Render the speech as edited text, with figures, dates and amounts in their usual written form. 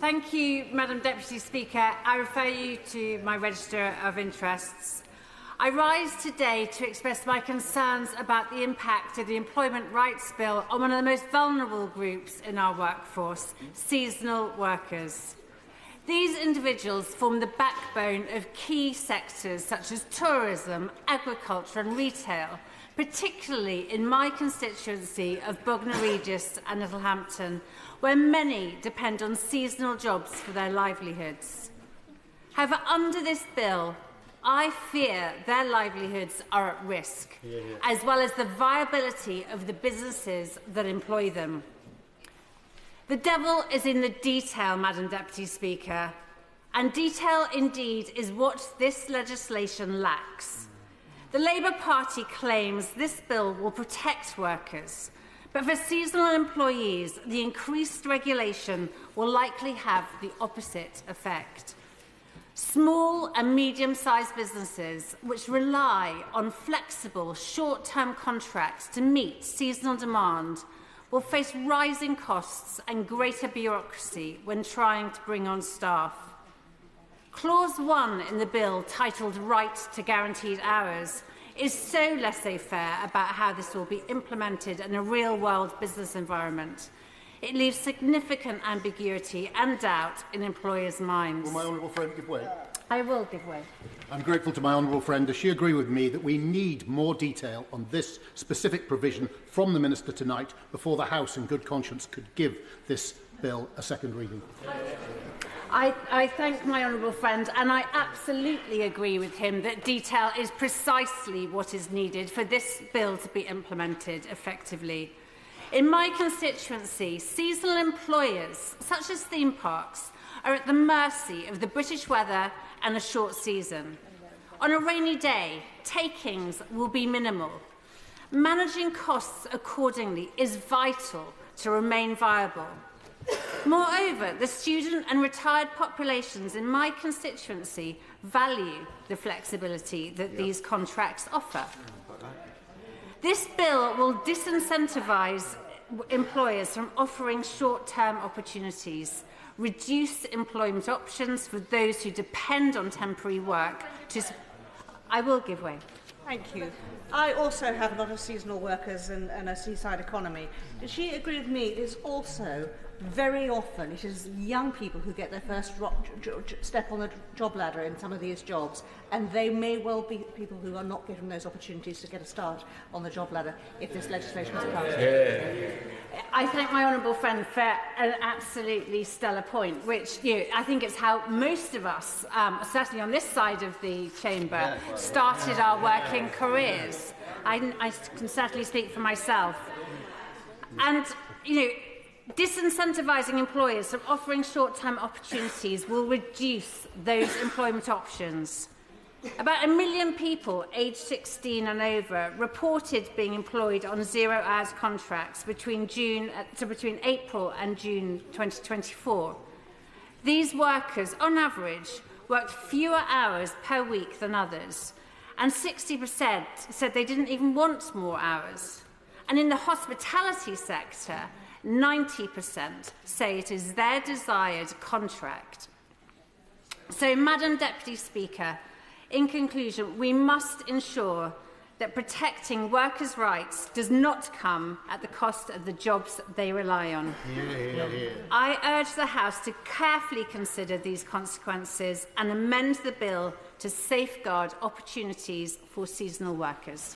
Thank you, Madam Deputy Speaker. I refer you to my register of interests. I rise today to express my concerns about the impact of the Employment Rights Bill on one of the most vulnerable groups in our workforce, seasonal workers. These individuals form the backbone of key sectors such as tourism, agriculture and retail, particularly in my constituency of Bognor Regis and Littlehampton, where many depend on seasonal jobs for their livelihoods. However, under this bill, I fear their livelihoods are at risk, as well as the viability of the businesses that employ them. The devil is in the detail, Madam Deputy Speaker, and detail indeed is what this legislation lacks. The Labour Party claims this bill will protect workers, but for seasonal employees, the increased regulation will likely have the opposite effect. Small and medium-sized businesses which rely on flexible, short-term contracts to meet seasonal demand will face rising costs and greater bureaucracy when trying to bring on staff. Clause 1 in the bill, titled Right to Guaranteed Hours, is so laissez-faire about how this will be implemented in a real-world business environment. It leaves significant ambiguity and doubt in employers' minds. Will my honourable friend give way? I will give way. I'm grateful to my honourable friend. Does she agree with me that we need more detail on this specific provision from the Minister tonight before the House in good conscience could give this bill a second reading? I thank my honourable friend, and I absolutely agree with him that detail is precisely what is needed for this bill to be implemented effectively. In my constituency, seasonal employers, such as theme parks, are at the mercy of the British weather and a short season. On a rainy day, takings will be minimal. Managing costs accordingly is vital to remain viable. Moreover, the student and retired populations in my constituency value the flexibility that these contracts offer. This bill will disincentivise employers from offering short-term opportunities, reduce employment options for those who depend on temporary work. I will give way. Thank you. I also have a lot of seasonal workers and a seaside economy. Does she agree with me? It is also very often it is young people who get their first step on the job ladder in some of these jobs, and they may well be people who are not given those opportunities to get a start on the job ladder if this legislation is passed. I thank my honourable friend for an absolutely stellar point, which I think it's how most of us, certainly on this side of the chamber, started our working careers. I can certainly speak for myself. And, disincentivising employers from offering short-term opportunities will reduce those employment options. About 1 million people aged 16 and over reported being employed on zero-hours contracts between April and June 2024. These workers, on average, worked fewer hours per week than others, and 60% said they didn't even want more hours. And in the hospitality sector, 90% say it is their desired contract. So, Madam Deputy Speaker, in conclusion, we must ensure that protecting workers' rights does not come at the cost of the jobs they rely on. I urge the House to carefully consider these consequences and amend the bill to safeguard opportunities for seasonal workers.